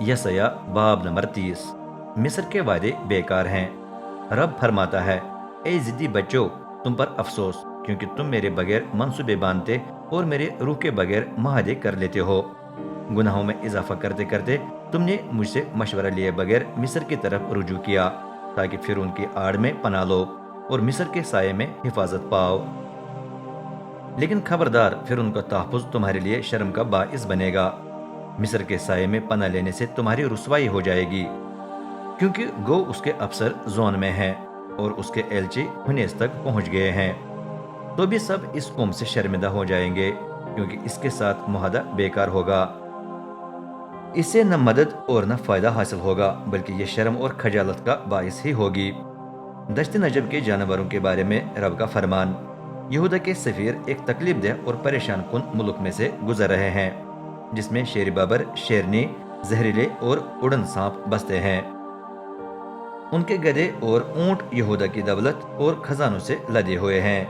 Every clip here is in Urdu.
یسیا باب نمبر 30۔ مصر کے وعدے بیکار ہیں۔ رب فرماتا ہے، اے ضدی بچوں، تم پر افسوس، کیونکہ تم میرے بغیر منصوبے باندھتے اور میرے روح کے بغیر معاہدے کر لیتے ہو۔ گناہوں میں اضافہ کرتے کرتے تم نے مجھ سے مشورہ لیے بغیر مصر کی طرف رجوع کیا، تاکہ پھر ان کی آڑ میں پناہ لو اور مصر کے سائے میں حفاظت پاؤ۔ لیکن خبردار، پھر ان کا تحفظ تمہارے لیے شرم کا باعث بنے گا۔ مصر کے سائے میں پناہ لینے سے تمہاری رسوائی ہو جائے گی، کیونکہ گو اس کے افسر زون میں ہیں اور اس کے ایلچی حنیس تک پہنچ گئے ہیں۔ تو بھی سب اس قوم سے شرمندہ ہو جائیں گے، کیونکہ اس کے ساتھ معاہدہ بیکار ہوگا۔ اس سے نہ مدد اور نہ فائدہ حاصل ہوگا، بلکہ یہ شرم اور خجالت کا باعث ہی ہوگی۔ دشت نجب کے جانوروں کے بارے میں رب کا فرمان۔ یہودا کے سفیر ایک تکلیف دہ اور پریشان کن ملک میں سے گزر رہے ہیں، جس میں شیر بابر، شیرنی، زہریلے اور اڑن سانپ بستے ہیں۔ ان کے گدھے اور اونٹ یہودا کی دولت اور خزانوں سے لدے ہوئے ہیں،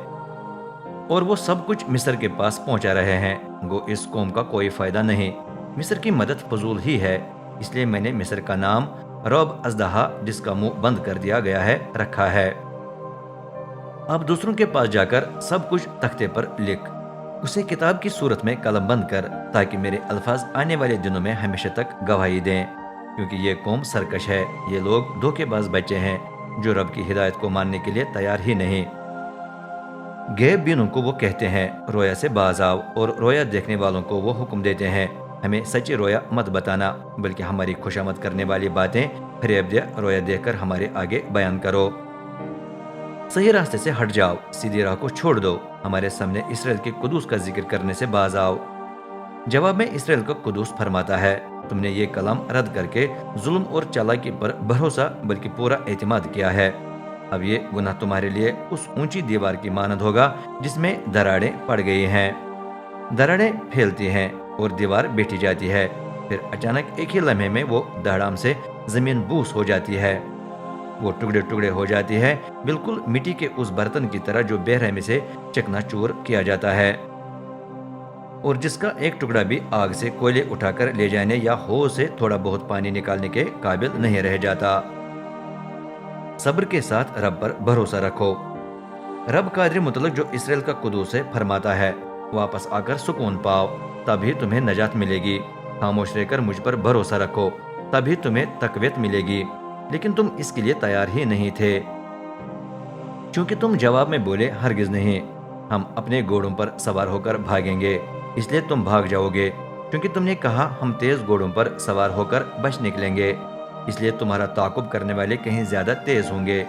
اور وہ سب کچھ مصر کے پاس پہنچا رہے ہیں۔ گو اس قوم کا کوئی فائدہ نہیں، مصر کی مدد فضول ہی ہے۔ اس لیے میں نے مصر کا نام رعب ازدہا، جس کا منہ بند کر دیا گیا ہے، رکھا ہے۔ اب دوسروں کے پاس جا کر سب کچھ تختے پر لکھ، اسے کتاب کی صورت میں قلم بند کر، تاکہ میرے الفاظ آنے والے دنوں میں ہمیشہ تک گواہی دیں، کیونکہ یہ قوم سرکش ہے۔ یہ لوگ دھوکے باز بچے ہیں، جو رب کی ہدایت کو ماننے کے لیے تیار ہی نہیں۔ غیب بینوں کو وہ کہتے ہیں، رویا سے باز آؤ، اور رویا دیکھنے والوں کو وہ حکم دیتے ہیں، ہمیں سچی رویا مت بتانا، بلکہ ہماری خوشامد کرنے والی باتیں فریب دہ رویا دیکھ کر ہمارے آگے بیان کرو۔ صحیح راستے سے ہٹ جاؤ، سیدھی راہ کو چھوڑ دو، ہمارے سامنے اسرائیل کے قدوس کا ذکر کرنے سے باز آؤ۔ جواب میں اسرائیل کا قدوس فرماتا ہے، تم نے یہ کلام رد کر کے ظلم اور چالاکی پر بھروسہ بلکہ پورا اعتماد کیا ہے۔ اب یہ گناہ تمہارے لیے اس اونچی دیوار کی مانند ہوگا جس میں دراڑیں پڑ گئی ہیں۔ دراڑیں پھیلتی ہیں اور دیوار بیٹھی جاتی ہے، پھر اچانک ایک ہی لمحے میں وہ دھڑام سے زمین بوس ہو جاتی ہے، وہ ٹکڑے ٹکڑے ہو جاتی ہے، بالکل مٹی کے اس برتن کی طرح جو بے رحمی سے چکنا چور کیا جاتا ہے، اور جس کا ایک ٹکڑا بھی آگ سے کوئلے اٹھا کر لے جانے یا حوض سے تھوڑا بہت پانی نکالنے کے قابل نہیں رہ جاتا۔ صبر کے ساتھ رب پر بھروسہ رکھو۔ رب قادر مطلق، جو اسرائیل کا قدوس ہے، فرماتا ہے، واپس آ کر سکون پاؤ، تبھی تمہیں نجات ملے گی۔ خاموش رہ کر مجھ پر بھروسہ رکھو، تبھی تمہیں تقویت ملے گی۔ لیکن تم اس کے لیے تیار ہی نہیں تھے، چونکہ تم جواب میں بولے، ہرگز نہیں، ہم اپنے گھوڑوں پر سوار ہو کر بھاگیں گے۔ اس لیے تم بھاگ جاؤ گے، کیونکہ تم نے کہا، ہم تیز گھوڑوں پر سوار ہو کر بچ نکلیں گے۔ اس لیے تمہارا تعاقب کرنے والے کہیں زیادہ تیز ہوں گے۔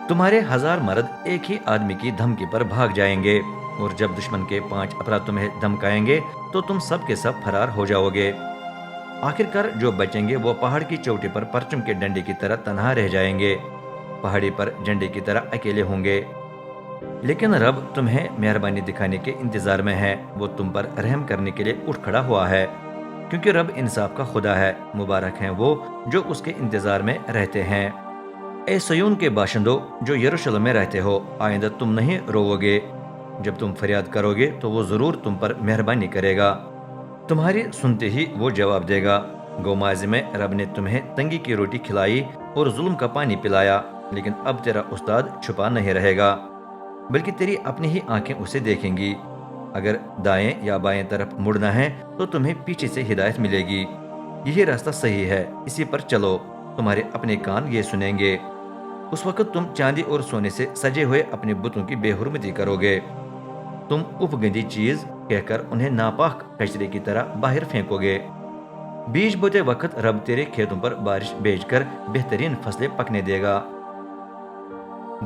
تمہارے 1000 مرد ایک ہی آدمی کی دھمکی پر بھاگ جائیں گے، اور جب دشمن کے 5 افراد تمہیں دھمکائیں گے تو تم سب کے سب فرار ہو جاؤ گے۔ آخرکار جو بچیں گے وہ پہاڑ کی چوٹی پر پرچم کے ڈنڈے کی طرح تنہا رہ جائیں گے، پہاڑی پر جھنڈے کی طرح اکیلے ہوں گے۔ لیکن رب تمہیں مہربانی دکھانے کے انتظار میں ہے، وہ تم پر رحم کرنے کے لیے اٹھ کھڑا ہوا ہے، کیونکہ رب انصاف کا خدا ہے۔ مبارک ہیں وہ جو اس کے انتظار میں رہتے ہیں۔ اے سیون کے باشندوں جو یروشلم میں رہتے ہو، آئندہ تم نہیں روو گے۔ جب تم فریاد کرو گے تو وہ ضرور تم پر مہربانی کرے گا، تمہاری سنتے ہی وہ جواب دے گا۔ گو ماضی میں رب نے تمہیں تنگی کی روٹی کھلائی اور ظلم کا پانی پلایا، لیکن اب تیرا استاد چھپا نہیں رہے گا، بلکہ تیری اپنی ہی آنکھیں اسے دیکھیں گی۔ اگر دائیں یا بائیں طرف مڑنا ہے تو تمہیں پیچھے سے ہدایت ملے گی، یہی راستہ صحیح ہے، اسی پر چلو، تمہارے اپنے کان یہ سنیں گے۔ اس وقت تم چاندی اور سونے سے سجے ہوئے اپنے بتوں کی بے حرمتی کرو گے، تم اف گندی چیز کہہ کر انہیں ناپاک کچرے کی طرح باہر پھینکو گے۔ بیج بوتے وقت رب تیرے کھیتوں پر بارش بھیج کر بہترین فصلیں پکنے دے گا،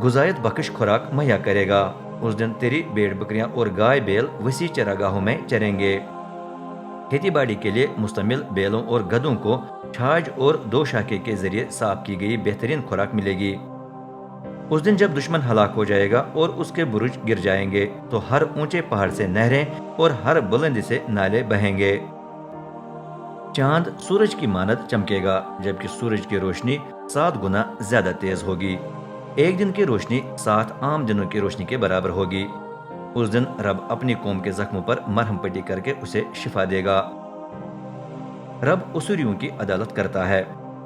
غذائیت بخش خوراک مہیا کرے گا۔ اس دن تیری بھیڑ بکریاں اور گائے بیل وسیع چراگاہوں میں چریں گے۔ کھیتی باڑی کے لیے مستعمل بیلوں اور گدھوں کو چھاج اور دوشاخے کے ذریعے صاف کی گئی بہترین خوراک ملے گی۔ اس دن جب دشمن ہلاک ہو جائے گا اور اس کے برج گر جائیں گے، تو ہر اونچے پہاڑ سے نہریں اور ہر بلندی سے نالے بہیں گے۔ چاند سورج کی مانند چمکے گا، جبکہ سورج کی روشنی 7 گنا زیادہ تیز ہوگی۔ ایک دن کی روشنی 7 عام دنوں کی روشنی کے برابر ہوگی۔ اس دن رب اپنی قوم کے زخموں پر مرہم پٹی کر کے اسے شفا دے گا۔ رب اسوریوں کی عدالت کرتا ہے۔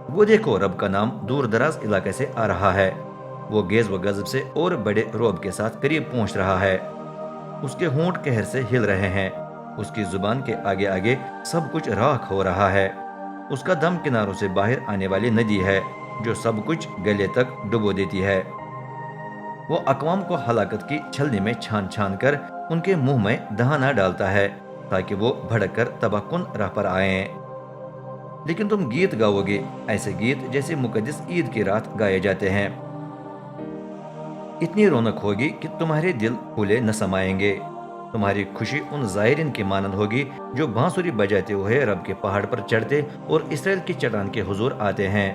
وہ دیکھو، رب کا نام دور دراز علاقے سے آ رہا ہے۔ وہ گیز و غضب سے اور بڑے روب کے ساتھ قریب پہنچ رہا ہے۔ اس کے ہونٹ قہر سے ہل رہے ہیں۔ اس کی زبان کے آگے آگے سب کچھ راکھ ہو رہا ہے۔ اس کا دم کناروں سے باہر آنے والی ندی ہے جو سب کچھ گلے تک ڈبو دیتی ہے۔ وہ اقوام کو ہلاکت کی چھلنی میں چھان چھان کر ان کے منہ میں دہانہ ڈالتا ہے تاکہ وہ بھڑک کر تباہ کن راہ پر آئیں۔ لیکن تم گیت گاؤ گے، ایسے گیت جیسے مقدس عید کی رات گائے جاتے ہیں۔ اتنی رونق ہوگی کہ تمہارے دل پھولے نہ سمائیں گے۔ تمہاری خوشی ان زائرین کی مانند ہوگی جو بانسری بجاتے ہوئے رب کے پہاڑ پر چڑھتے اور اسرائیل کی چٹان کے حضور آتے ہیں۔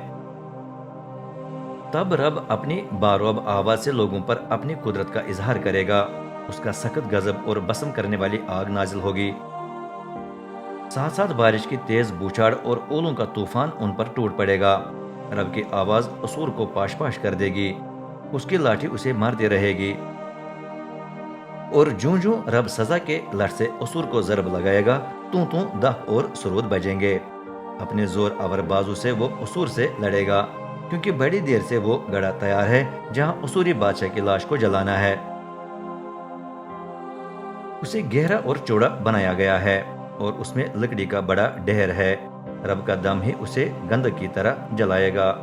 تب رب اپنی باروب آواز سے لوگوں پر اپنی قدرت کا اظہار کرے گا۔ اس کا سخت غضب اور بسم کرنے والی آگ نازل ہوگی۔ ساتھ ساتھ بارش کی تیز بوچھاڑ اور اولوں کا طوفان ان پر ٹوٹ پڑے گا۔ رب کی آواز اسور کو پاش پاش کر دے گی۔ اس کی لاٹھی اسے مارتی رہے گی۔ اور جوں جوں رب سزا کے لٹ سے اسور کو ضرب لگائے گا، توں توں دف اور سرود بجیں گے۔ اپنے زور آور بازو سے وہ اسور سے لڑے گا، کیونکہ بڑی دیر سے وہ گڑھا تیار ہے جہاں اسوری بادشاہ کی لاش کو جلانا ہے۔ اسے گہرا اور چوڑا بنایا گیا ہے اور اس میں لکڑی کا بڑا ڈھیر ہے۔ رب کا دم ہی اسے گندھ کی طرح جلائے گا۔